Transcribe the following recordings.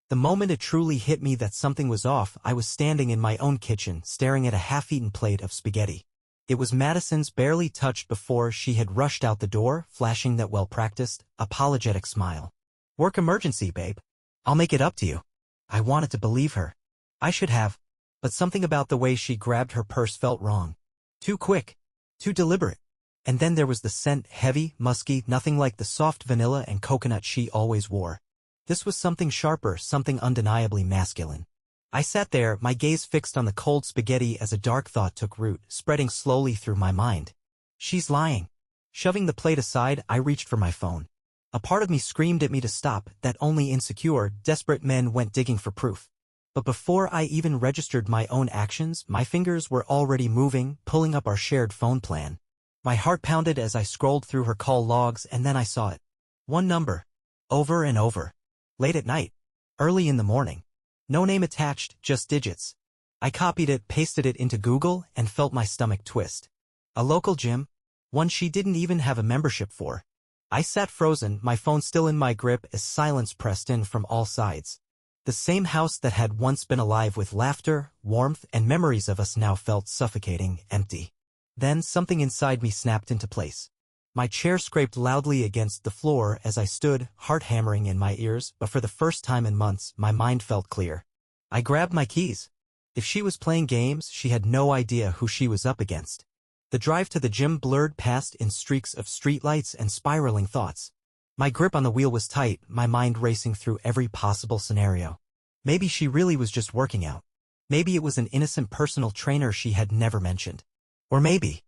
The moment it truly hit me that something was off, I was standing in my own kitchen, staring at a half-eaten plate of spaghetti. It was Madison's, barely touched before she had rushed out the door, flashing that well-practiced, apologetic smile. "Work emergency, babe. I'll make it up to you." I wanted to believe her. I should have. But something about the way she grabbed her purse felt wrong. Too quick. Too deliberate. And then there was the scent, heavy, musky, nothing like the soft vanilla and coconut she always wore. This was something sharper, something undeniably masculine. I sat there, my gaze fixed on the cold spaghetti as a dark thought took root, spreading slowly through my mind. She's lying. Shoving the plate aside, I reached for my phone. A part of me screamed at me to stop, that only insecure, desperate men went digging for proof. But before I even registered my own actions, my fingers were already moving, pulling up our shared phone plan. My heart pounded as I scrolled through her call logs, and then I saw it. One number. Over and over. Late at night. Early in the morning. No name attached, just digits. I copied it, pasted it into Google, and felt my stomach twist. A local gym? One she didn't even have a membership for. I sat frozen, my phone still in my grip as silence pressed in from all sides. The same house that had once been alive with laughter, warmth, and memories of us now felt suffocating, empty. Then something inside me snapped into place. My chair scraped loudly against the floor as I stood, heart hammering in my ears, but for the first time in months, my mind felt clear. I grabbed my keys. If she was playing games, she had no idea who she was up against. The drive to the gym blurred past in streaks of streetlights and spiraling thoughts. My grip on the wheel was tight, my mind racing through every possible scenario. Maybe she really was just working out. Maybe it was an innocent personal trainer she had never mentioned. Or maybe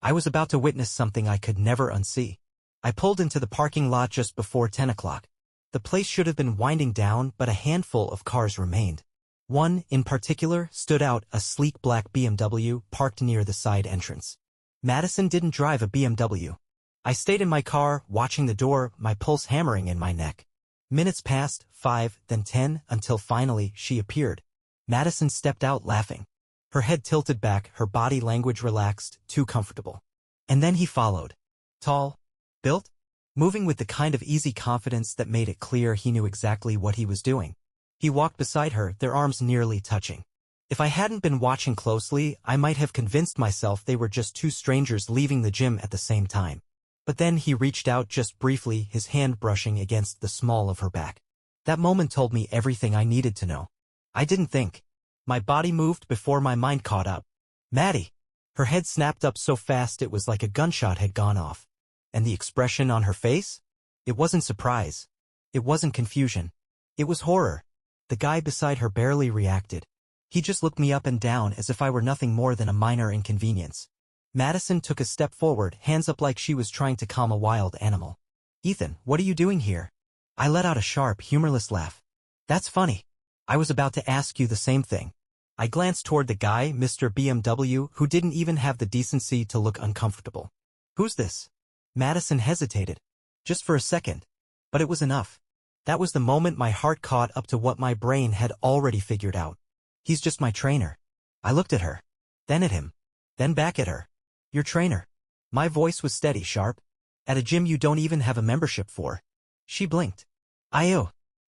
I was about to witness something I could never unsee. I pulled into the parking lot just before 10 o'clock. The place should have been winding down, but a handful of cars remained. One, in particular, stood out, a sleek black BMW parked near the side entrance. Madison didn't drive a BMW. I stayed in my car, watching the door, my pulse hammering in my neck. Minutes passed, 5, then 10, until finally she appeared. Madison stepped out laughing. Her head tilted back, her body language relaxed, too comfortable. And then he followed. Tall, built, moving with the kind of easy confidence that made it clear he knew exactly what he was doing. He walked beside her, their arms nearly touching. If I hadn't been watching closely, I might have convinced myself they were just two strangers leaving the gym at the same time. But then he reached out just briefly, his hand brushing against the small of her back. That moment told me everything I needed to know. I didn't think. My body moved before my mind caught up. "Maddie!" Her head snapped up so fast it was like a gunshot had gone off. And the expression on her face? It wasn't surprise. It wasn't confusion. It was horror. The guy beside her barely reacted. He just looked me up and down as if I were nothing more than a minor inconvenience. Madison took a step forward, hands up like she was trying to calm a wild animal. "Ethan, what are you doing here?" I let out a sharp, humorless laugh. "That's funny. I was about to ask you the same thing." I glanced toward the guy, Mr. BMW, who didn't even have the decency to look uncomfortable. "Who's this?" Madison hesitated. Just for a second. But it was enough. That was the moment my heart caught up to what my brain had already figured out. "He's just my trainer." I looked at her. Then at him. Then back at her. "Your trainer." My voice was steady, sharp. "At a gym you don't even have a membership for." She blinked.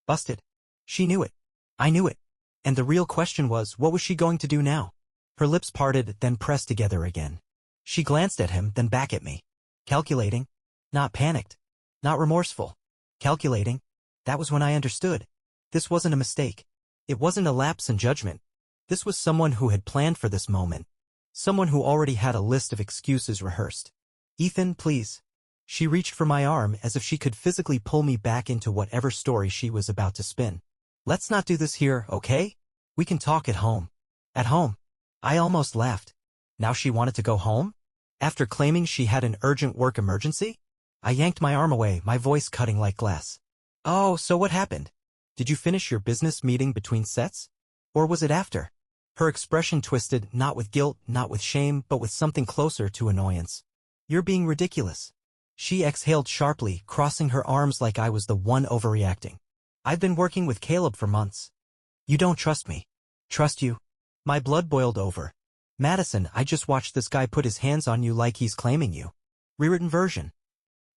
Busted. She knew it. I knew it. And the real question was, what was she going to do now? Her lips parted, then pressed together again. She glanced at him, then back at me. Calculating. Not panicked. Not remorseful. Calculating. That was when I understood. This wasn't a mistake. It wasn't a lapse in judgment. This was someone who had planned for this moment. Someone who already had a list of excuses rehearsed. "Ethan, please." She reached for my arm as if she could physically pull me back into whatever story she was about to spin. "Let's not do this here, okay? We can talk at home." At home? I almost laughed. Now she wanted to go home? After claiming she had an urgent work emergency? I yanked my arm away, my voice cutting like glass. "Oh, so what happened? Did you finish your business meeting between sets? Or was it after?" Her expression twisted, not with guilt, not with shame, but with something closer to annoyance. "You're being ridiculous." She exhaled sharply, crossing her arms like I was the one overreacting. "I've been working with Caleb for months. You don't trust me." "Trust you?" My blood boiled over. "Madison, I just watched this guy put his hands on you like he's claiming you." Rewritten version.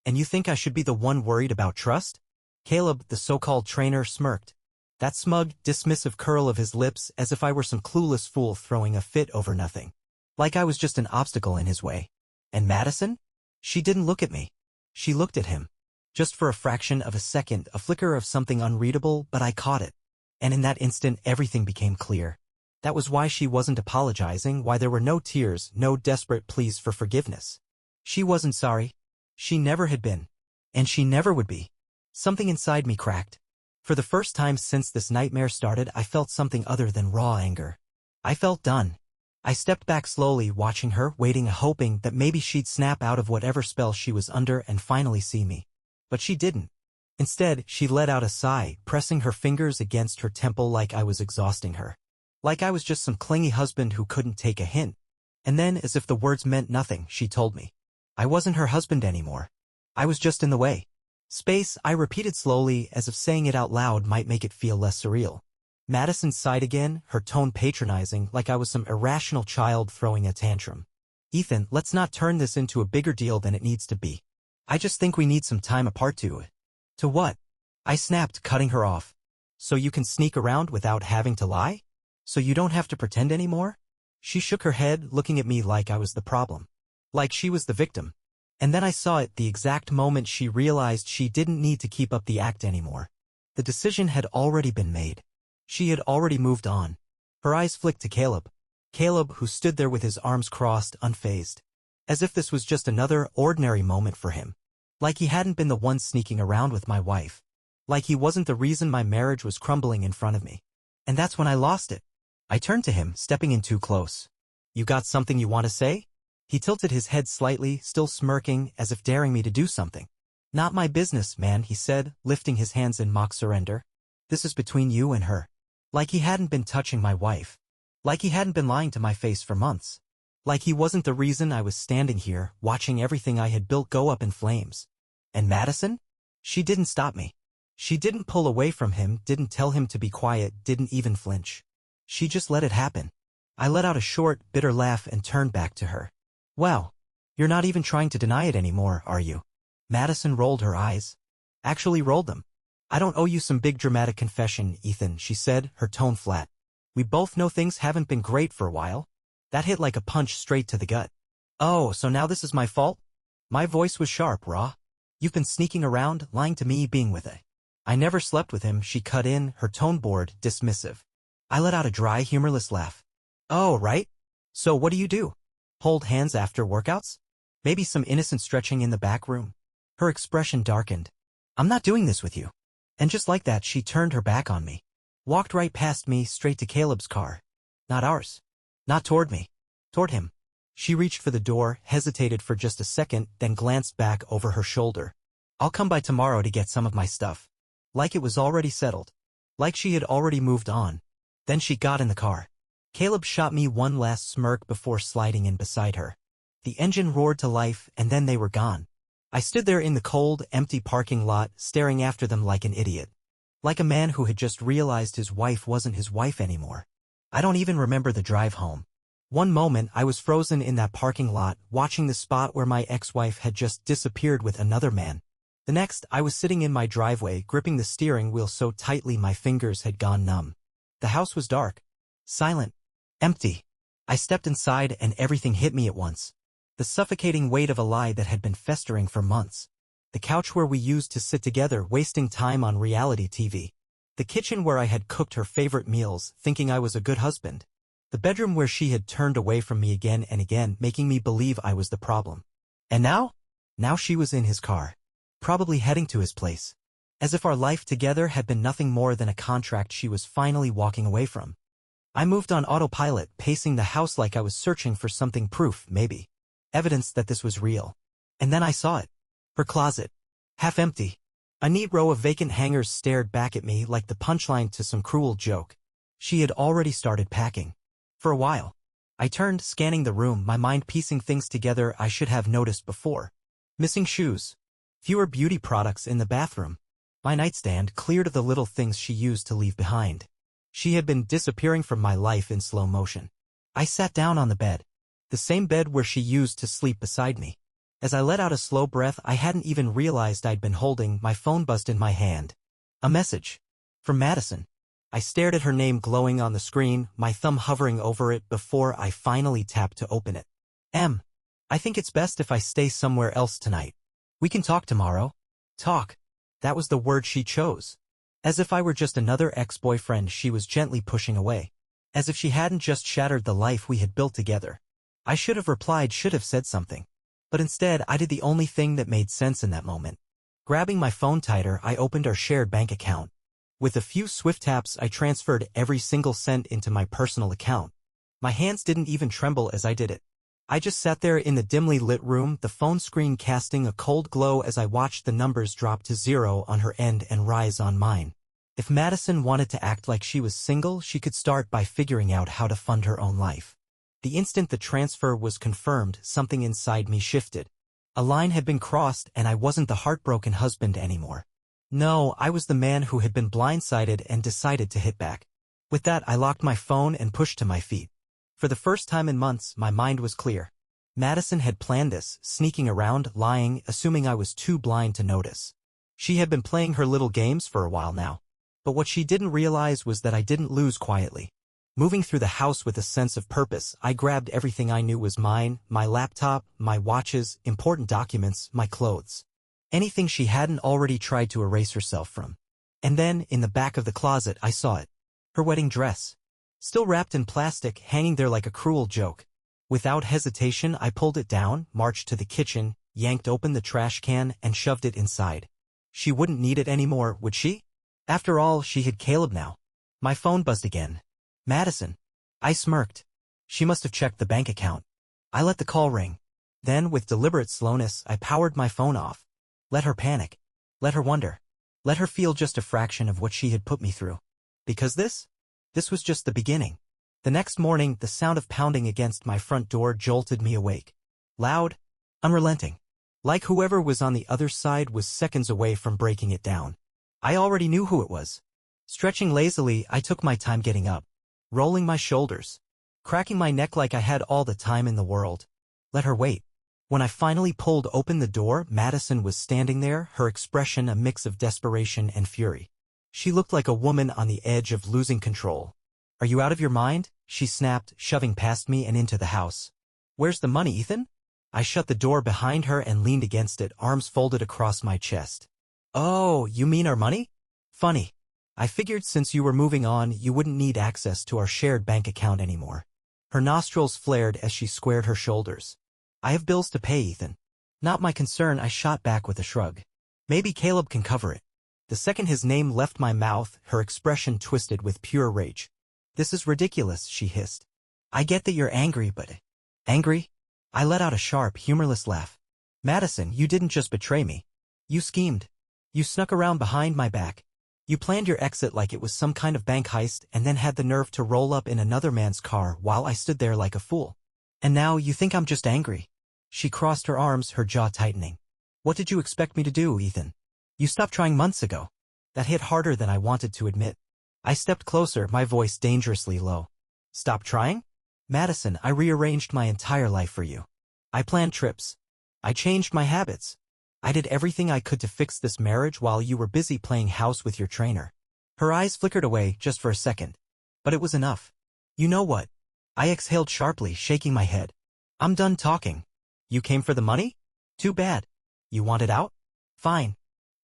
"And you think I should be the one worried about trust?" Caleb, the so-called trainer, smirked. That smug, dismissive curl of his lips as if I were some clueless fool throwing a fit over nothing. Like I was just an obstacle in his way. And Madison? She didn't look at me. She looked at him. Just for a fraction of a second, a flicker of something unreadable, but I caught it. And in that instant, everything became clear. That was why she wasn't apologizing, why there were no tears, no desperate pleas for forgiveness. She wasn't sorry. She never had been. And she never would be. Something inside me cracked. For the first time since this nightmare started, I felt something other than raw anger. I felt done. I stepped back slowly, watching her, waiting, hoping that maybe she'd snap out of whatever spell she was under and finally see me. But she didn't. Instead, she let out a sigh, pressing her fingers against her temple like I was exhausting her. Like I was just some clingy husband who couldn't take a hint. And then, as if the words meant nothing, she told me. I wasn't her husband anymore. I was just in the way. Space, I repeated slowly, as if saying it out loud might make it feel less surreal. Madison sighed again, her tone patronizing, like I was some irrational child throwing a tantrum. Ethan, let's not turn this into a bigger deal than it needs to be. I just think we need some time apart to it. To what? I snapped, cutting her off. So you can sneak around without having to lie? So you don't have to pretend anymore? She shook her head, looking at me like I was the problem. Like she was the victim. And then I saw it the exact moment she realized she didn't need to keep up the act anymore. The decision had already been made. She had already moved on. Her eyes flicked to Caleb. Caleb, who stood there with his arms crossed, unfazed. As if this was just another, ordinary moment for him. Like he hadn't been the one sneaking around with my wife. Like he wasn't the reason my marriage was crumbling in front of me. And that's when I lost it. I turned to him, stepping in too close. You got something you want to say? He tilted his head slightly, still smirking, as if daring me to do something. Not my business, man, he said, lifting his hands in mock surrender. This is between you and her. Like he hadn't been touching my wife. Like he hadn't been lying to my face for months. Like he wasn't the reason I was standing here, watching everything I had built go up in flames. And Madison? She didn't stop me. She didn't pull away from him, didn't tell him to be quiet, didn't even flinch. She just let it happen. I let out a short, bitter laugh and turned back to her. Well, you're not even trying to deny it anymore, are you? Madison rolled her eyes. Actually rolled them. I don't owe you some big dramatic confession, Ethan, she said, her tone flat. We both know things haven't been great for a while. That hit like a punch straight to the gut. Oh, so now this is my fault? My voice was sharp, raw. You've been sneaking around, lying to me, being with it. I never slept with him, she cut in, her tone bored, dismissive. I let out a dry, humorless laugh. Oh, right? So what do? Hold hands after workouts? Maybe some innocent stretching in the back room? Her expression darkened. I'm not doing this with you. And just like that, she turned her back on me. Walked right past me, straight to Caleb's car. Not ours. Not toward me. Toward him. She reached for the door, hesitated for just a second, then glanced back over her shoulder. I'll come by tomorrow to get some of my stuff. Like it was already settled. Like she had already moved on. Then she got in the car. Caleb shot me one last smirk before sliding in beside her. The engine roared to life, and then they were gone. I stood there in the cold, empty parking lot, staring after them like an idiot. Like a man who had just realized his wife wasn't his wife anymore. I don't even remember the drive home. One moment I was frozen in that parking lot, watching the spot where my ex-wife had just disappeared with another man. The next, I was sitting in my driveway, gripping the steering wheel so tightly my fingers had gone numb. The house was dark. Silent. Empty. I stepped inside and everything hit me at once. The suffocating weight of a lie that had been festering for months. The couch where we used to sit together, wasting time on reality TV. The kitchen where I had cooked her favorite meals, thinking I was a good husband. The bedroom where she had turned away from me again and again, making me believe I was the problem. And now? Now she was in his car. Probably heading to his place. As if our life together had been nothing more than a contract she was finally walking away from. I moved on autopilot, pacing the house like I was searching for something, proof, maybe. Evidence that this was real. And then I saw it. Her closet. Half empty. A neat row of vacant hangers stared back at me like the punchline to some cruel joke. She had already started packing. For a while. I turned, scanning the room, my mind piecing things together I should have noticed before. Missing shoes. Fewer beauty products in the bathroom. My nightstand cleared of the little things she used to leave behind. She had been disappearing from my life in slow motion. I sat down on the bed. The same bed where she used to sleep beside me. As I let out a slow breath I hadn't even realized I'd been holding, my phone buzzed in my hand. A message. From Madison. I stared at her name glowing on the screen, my thumb hovering over it before I finally tapped to open it. I think it's best if I stay somewhere else tonight. We can talk tomorrow. Talk. That was the word she chose. As if I were just another ex-boyfriend she was gently pushing away. As if she hadn't just shattered the life we had built together. I should have replied, should have said something. But instead, I did the only thing that made sense in that moment. Grabbing my phone tighter, I opened our shared bank account. With a few swift taps, I transferred every single cent into my personal account. My hands didn't even tremble as I did it. I just sat there in the dimly lit room, the phone screen casting a cold glow as I watched the numbers drop to 0 on her end and rise on mine. If Madison wanted to act like she was single, she could start by figuring out how to fund her own life. The instant the transfer was confirmed, something inside me shifted. A line had been crossed and I wasn't the heartbroken husband anymore. No, I was the man who had been blindsided and decided to hit back. With that, I locked my phone and pushed to my feet. For the first time in months, my mind was clear. Madison had planned this, sneaking around, lying, assuming I was too blind to notice. She had been playing her little games for a while now. But what she didn't realize was that I didn't lose quietly. Moving through the house with a sense of purpose, I grabbed everything I knew was mine, my laptop, my watches, important documents, my clothes. Anything she hadn't already tried to erase herself from. And then, in the back of the closet, I saw it. Her wedding dress. Still wrapped in plastic, hanging there like a cruel joke. Without hesitation, I pulled it down, marched to the kitchen, yanked open the trash can, and shoved it inside. She wouldn't need it anymore, would she? After all, she had Caleb now. My phone buzzed again. Madison. I smirked. She must have checked the bank account. I let the call ring. Then, with deliberate slowness, I powered my phone off. Let her panic. Let her wonder. Let her feel just a fraction of what she had put me through. Because this was just the beginning. The next morning, the sound of pounding against my front door jolted me awake. Loud, unrelenting. Like whoever was on the other side was seconds away from breaking it down. I already knew who it was. Stretching lazily, I took my time getting up, rolling my shoulders, cracking my neck like I had all the time in the world. Let her wait. When I finally pulled open the door, Madison was standing there, her expression a mix of desperation and fury. She looked like a woman on the edge of losing control. Are you out of your mind? She snapped, shoving past me and into the house. Where's the money, Ethan? I shut the door behind her and leaned against it, arms folded across my chest. Oh, you mean our money? Funny. I figured since you were moving on, you wouldn't need access to our shared bank account anymore. Her nostrils flared as she squared her shoulders. I have bills to pay, Ethan. Not my concern, I shot back with a shrug. Maybe Caleb can cover it. The second his name left my mouth, her expression twisted with pure rage. This is ridiculous, she hissed. I get that you're angry, but... Angry? I let out a sharp, humorless laugh. Madison, you didn't just betray me. You schemed. You snuck around behind my back. You planned your exit like it was some kind of bank heist and then had the nerve to roll up in another man's car while I stood there like a fool. And now you think I'm just angry. She crossed her arms, her jaw tightening. What did you expect me to do, Ethan? You stopped trying months ago. That hit harder than I wanted to admit. I stepped closer, my voice dangerously low. Stop trying? Madison, I rearranged my entire life for you. I planned trips. I changed my habits. I did everything I could to fix this marriage while you were busy playing house with your trainer. Her eyes flickered away just for a second. But it was enough. You know what? I exhaled sharply, shaking my head. I'm done talking. You came for the money? Too bad. You want it out? Fine.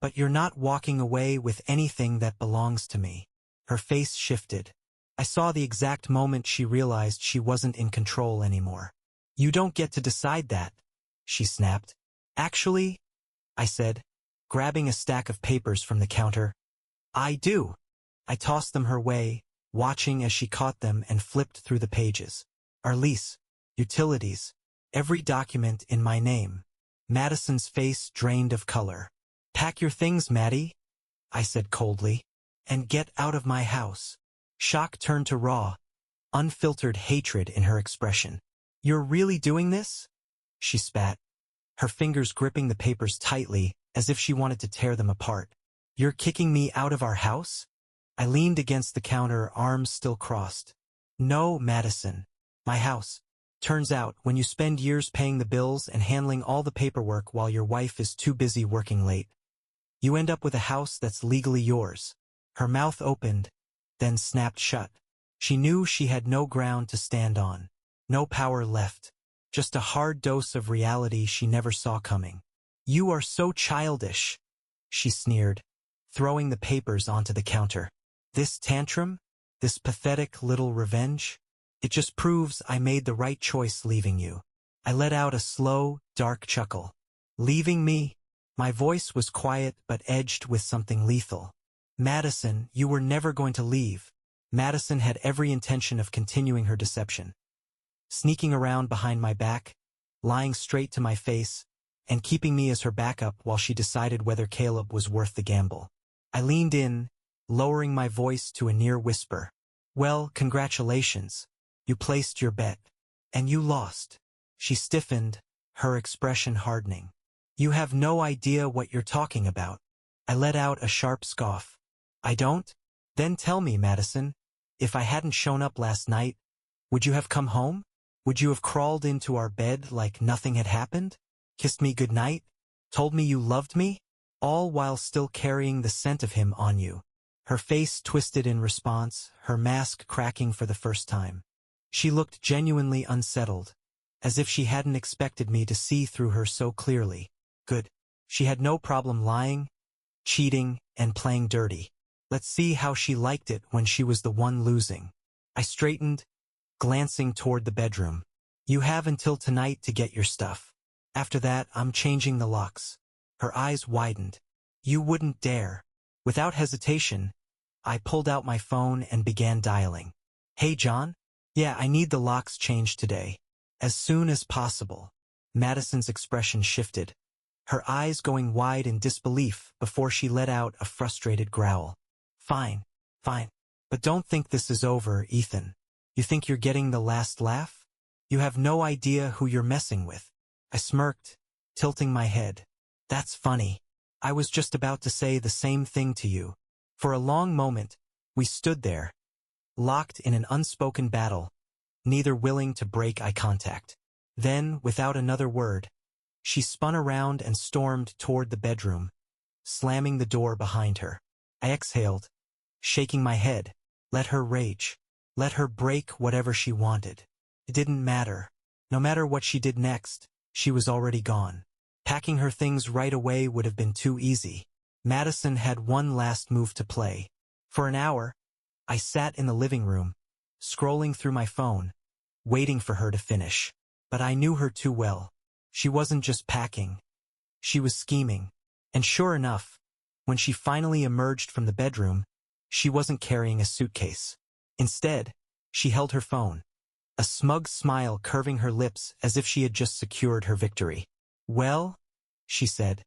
But you're not walking away with anything that belongs to me. Her face shifted. I saw the exact moment she realized she wasn't in control anymore. You don't get to decide that, she snapped. Actually, I said, grabbing a stack of papers from the counter. I do. I tossed them her way, watching as she caught them and flipped through the pages. Our lease, utilities, every document in my name. Madison's face drained of color. Pack your things, Maddie, I said coldly, and get out of my house. Shock turned to raw, unfiltered hatred in her expression. You're really doing this? She spat, her fingers gripping the papers tightly as if she wanted to tear them apart. You're kicking me out of our house? I leaned against the counter, arms still crossed. No, Madison. My house. Turns out, when you spend years paying the bills and handling all the paperwork while your wife is too busy working late, you end up with a house that's legally yours. Her mouth opened, then snapped shut. She knew she had no ground to stand on, no power left, just a hard dose of reality she never saw coming. "You are so childish," she sneered, throwing the papers onto the counter. "This tantrum? This pathetic little revenge? It just proves I made the right choice leaving you." I let out a slow, dark chuckle. "Leaving me?" My voice was quiet but edged with something lethal. "Madison, you were never going to leave." Madison had every intention of continuing her deception, sneaking around behind my back, lying straight to my face, and keeping me as her backup while she decided whether Caleb was worth the gamble. I leaned in, lowering my voice to a near whisper. "Well, congratulations. You placed your bet. And you lost." She stiffened, her expression hardening. "You have no idea what you're talking about." I let out a sharp scoff. "I don't? Then tell me, Madison, if I hadn't shown up last night, would you have come home? Would you have crawled into our bed like nothing had happened? Kissed me goodnight? Told me you loved me? All while still carrying the scent of him on you." Her face twisted in response, her mask cracking for the first time. She looked genuinely unsettled, as if she hadn't expected me to see through her so clearly. Good. She had no problem lying, cheating, and playing dirty. Let's see how she liked it when she was the one losing. I straightened, glancing toward the bedroom. "You have until tonight to get your stuff. After that, I'm changing the locks." Her eyes widened. "You wouldn't dare." Without hesitation, I pulled out my phone and began dialing. "Hey, John? Yeah, I need the locks changed today. As soon as possible." Madison's expression shifted, her eyes going wide in disbelief before she let out a frustrated growl. Fine. But don't think this is over, Ethan. You think you're getting the last laugh? You have no idea who you're messing with." I smirked, tilting my head. "That's funny. I was just about to say the same thing to you." For a long moment, we stood there, locked in an unspoken battle, neither willing to break eye contact. Then, without another word, she spun around and stormed toward the bedroom, slamming the door behind her. I exhaled, shaking my head. Let her rage. Let her break whatever she wanted. It didn't matter. No matter what she did next, she was already gone. Packing her things right away would have been too easy. Madison had one last move to play. For an hour, I sat in the living room, scrolling through my phone, waiting for her to finish. But I knew her too well. She wasn't just packing. She was scheming. And sure enough, when she finally emerged from the bedroom, she wasn't carrying a suitcase. Instead, she held her phone, a smug smile curving her lips as if she had just secured her victory. "Well," she said,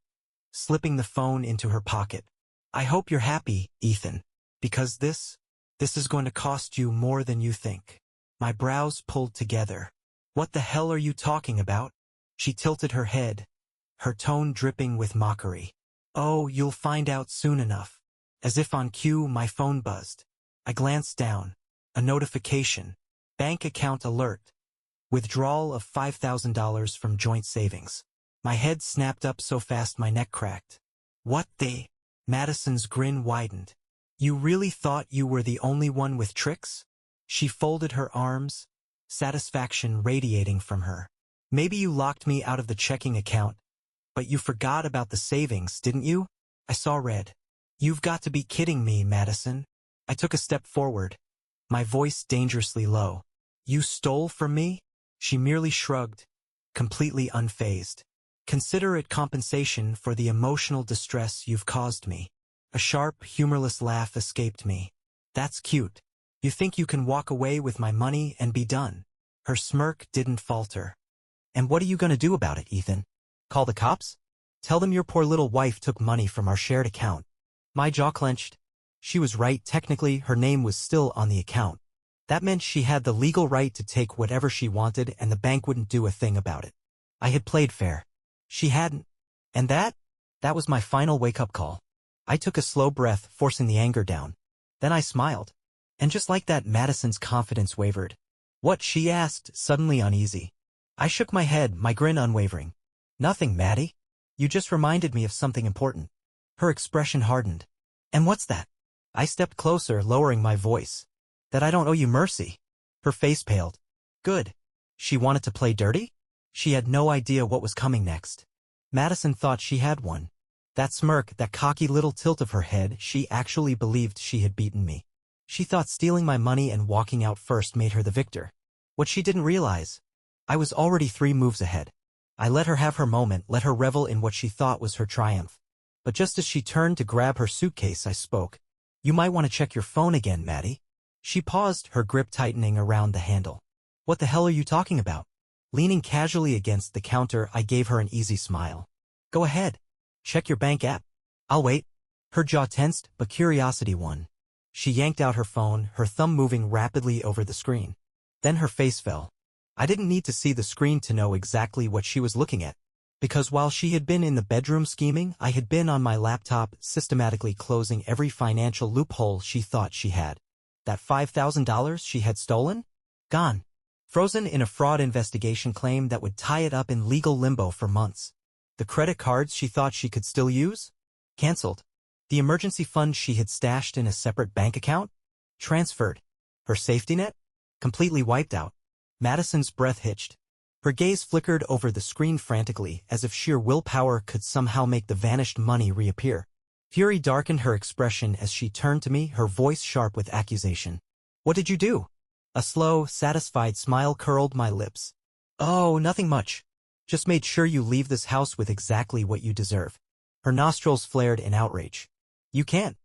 slipping the phone into her pocket, "I hope you're happy, Ethan, because this is going to cost you more than you think." My brows pulled together. "What the hell are you talking about?" She tilted her head, her tone dripping with mockery. "Oh, you'll find out soon enough." As if on cue, my phone buzzed. I glanced down. A notification. Bank account alert. Withdrawal of $5,000 from joint savings. My head snapped up so fast my neck cracked. "What the?" Madison's grin widened. "You really thought you were the only one with tricks?" She folded her arms, satisfaction radiating from her. "Maybe you locked me out of the checking account, but you forgot about the savings, didn't you?" I saw red. "You've got to be kidding me, Madison." I took a step forward, my voice dangerously low. "You stole from me?" She merely shrugged, completely unfazed. "Consider it compensation for the emotional distress you've caused me." A sharp, humorless laugh escaped me. "That's cute. You think you can walk away with my money and be done?" Her smirk didn't falter. "And what are you going to do about it, Ethan? Call the cops? Tell them your poor little wife took money from our shared account?" My jaw clenched. She was right. Technically, her name was still on the account. That meant she had the legal right to take whatever she wanted and the bank wouldn't do a thing about it. I had played fair. She hadn't. And that was my final wake-up call. I took a slow breath, forcing the anger down. Then I smiled. And just like that, Madison's confidence wavered. "What?" she asked, suddenly uneasy. I shook my head, my grin unwavering. "Nothing, Maddie. You just reminded me of something important." Her expression hardened. "And what's that?" I stepped closer, lowering my voice. That I don't owe you mercy. Her face paled. Good. She wanted to play dirty? She had no idea what was coming next. Madison thought she had one. That smirk, that cocky little tilt of her head, she actually believed she had beaten me. She thought stealing my money and walking out first made her the victor. What she didn't realize, I was already 3 moves ahead. I let her have her moment, let her revel in what she thought was her triumph. But just as she turned to grab her suitcase, I spoke. You might want to check your phone again, Maddie. She paused, her grip tightening around the handle. What the hell are you talking about? Leaning casually against the counter, I gave her an easy smile. Go ahead. Check your bank app. I'll wait. Her jaw tensed, but curiosity won. She yanked out her phone, her thumb moving rapidly over the screen. Then her face fell. I didn't need to see the screen to know exactly what she was looking at. Because while she had been in the bedroom scheming, I had been on my laptop, systematically closing every financial loophole she thought she had. That $5,000 she had stolen? Gone. Frozen in a fraud investigation claim that would tie it up in legal limbo for months. The credit cards she thought she could still use? Cancelled. The emergency fund she had stashed in a separate bank account? Transferred. Her safety net? Completely wiped out. Madison's breath hitched. Her gaze flickered over the screen frantically, as if sheer willpower could somehow make the vanished money reappear. Fury darkened her expression as she turned to me, her voice sharp with accusation. What did you do? A slow, satisfied smile curled my lips. Oh, nothing much. Just made sure you leave this house with exactly what you deserve. Her nostrils flared in outrage. You can't.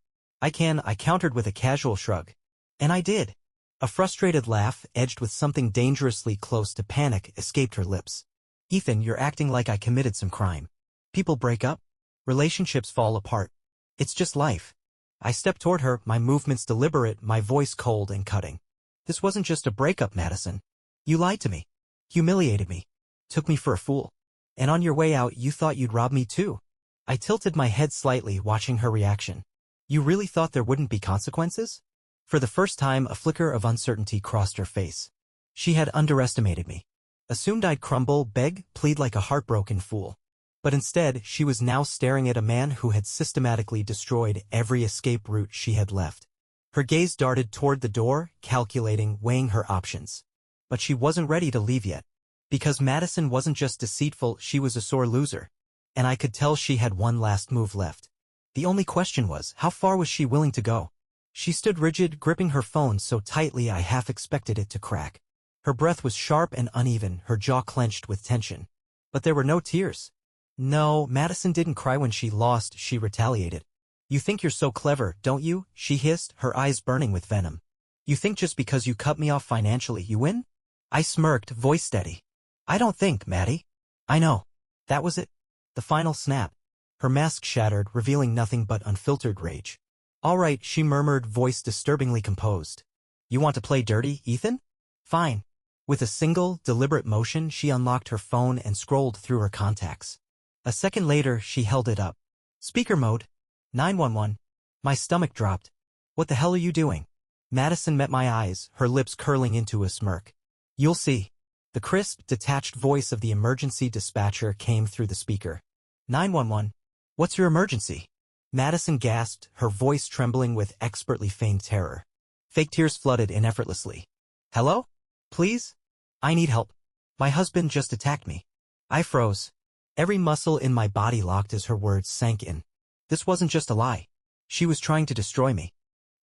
I can, I countered with a casual shrug. And I did. A frustrated laugh, edged with something dangerously close to panic, escaped her lips. Ethan, you're acting like I committed some crime. People break up. Relationships fall apart. It's just life. I stepped toward her, my movements deliberate, my voice cold and cutting. This wasn't just a breakup, Madison. You lied to me. Humiliated me. Took me for a fool. And on your way out, you thought you'd rob me too. I tilted my head slightly, watching her reaction. You really thought there wouldn't be consequences? For the first time, a flicker of uncertainty crossed her face. She had underestimated me. Assumed I'd crumble, beg, plead like a heartbroken fool. But instead, she was now staring at a man who had systematically destroyed every escape route she had left. Her gaze darted toward the door, calculating, weighing her options. But she wasn't ready to leave yet. Because Madison wasn't just deceitful, she was a sore loser. And I could tell she had one last move left. The only question was, how far was she willing to go? She stood rigid, gripping her phone so tightly I half expected it to crack. Her breath was sharp and uneven, her jaw clenched with tension. But there were no tears. No, Madison didn't cry when she lost, she retaliated. You think you're so clever, don't you? She hissed, her eyes burning with venom. You think just because you cut me off financially, you win? I smirked, voice steady. I don't think, Maddie. I know. That was it. The final snap. Her mask shattered, revealing nothing but unfiltered rage. All right, she murmured, voice disturbingly composed. You want to play dirty, Ethan? Fine. With a single, deliberate motion, she unlocked her phone and scrolled through her contacts. A second later, she held it up. Speaker mode. 911. My stomach dropped. What the hell are you doing? Madison met my eyes, her lips curling into a smirk. You'll see. The crisp, detached voice of the emergency dispatcher came through the speaker. 911. What's your emergency? Madison gasped, her voice trembling with expertly feigned terror. Fake tears flooded in effortlessly. Hello? Please? I need help. My husband just attacked me. I froze. Every muscle in my body locked as her words sank in. This wasn't just a lie. She was trying to destroy me.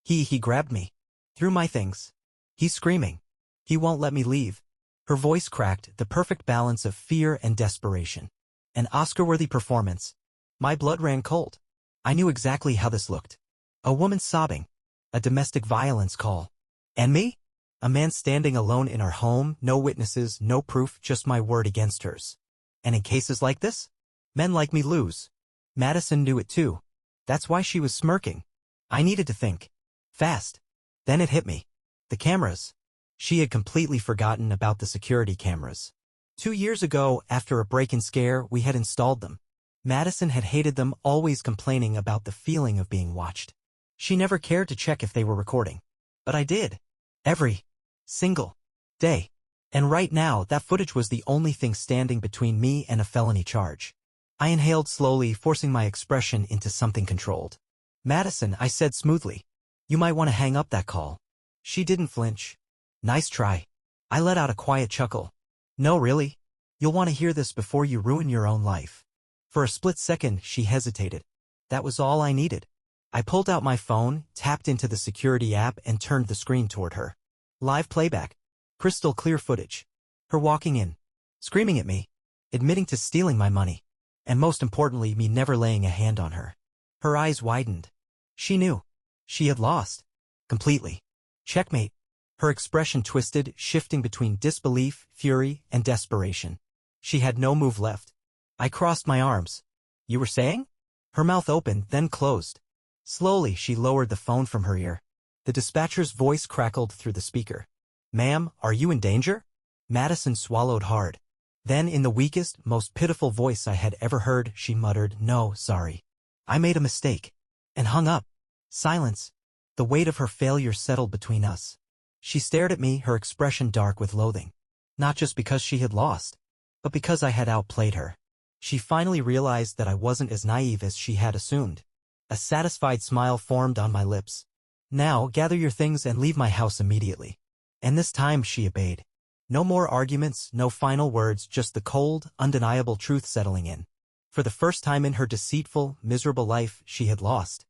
He grabbed me. Threw my things. He's screaming. He won't let me leave. Her voice cracked, the perfect balance of fear and desperation. An Oscar-worthy performance. My blood ran cold. I knew exactly how this looked. A woman sobbing. A domestic violence call. And me? A man standing alone in our home, no witnesses, no proof, just my word against hers. And in cases like this, men like me lose. Madison knew it too. That's why she was smirking. I needed to think. Fast. Then it hit me. The cameras. She had completely forgotten about the security cameras. 2 years ago, after a break-in scare, we had installed them. Madison had hated them, always complaining about the feeling of being watched. She never cared to check if they were recording. But I did. Every single day. And right now, that footage was the only thing standing between me and a felony charge. I inhaled slowly, forcing my expression into something controlled. Madison, I said smoothly. You might want to hang up that call. She didn't flinch. Nice try. I let out a quiet chuckle. No, really? You'll want to hear this before you ruin your own life. For a split second, she hesitated. That was all I needed. I pulled out my phone, tapped into the security app, and turned the screen toward her. Live playback. Crystal clear footage. Her walking in. Screaming at me. Admitting to stealing my money. And most importantly, me never laying a hand on her. Her eyes widened. She knew. She had lost. Completely. Checkmate. Her expression twisted, shifting between disbelief, fury, and desperation. She had no move left. I crossed my arms. You were saying? Her mouth opened, then closed. Slowly, she lowered the phone from her ear. The dispatcher's voice crackled through the speaker. Ma'am, are you in danger? Madison swallowed hard. Then, in the weakest, most pitiful voice I had ever heard, she muttered, No, sorry. I made a mistake. And hung up. Silence. The weight of her failure settled between us. She stared at me, her expression dark with loathing. Not just because she had lost, but because I had outplayed her. She finally realized that I wasn't as naive as she had assumed. A satisfied smile formed on my lips. Now, gather your things and leave my house immediately. And this time she obeyed. No more arguments, no final words, just the cold, undeniable truth settling in. For the first time in her deceitful, miserable life, she had lost.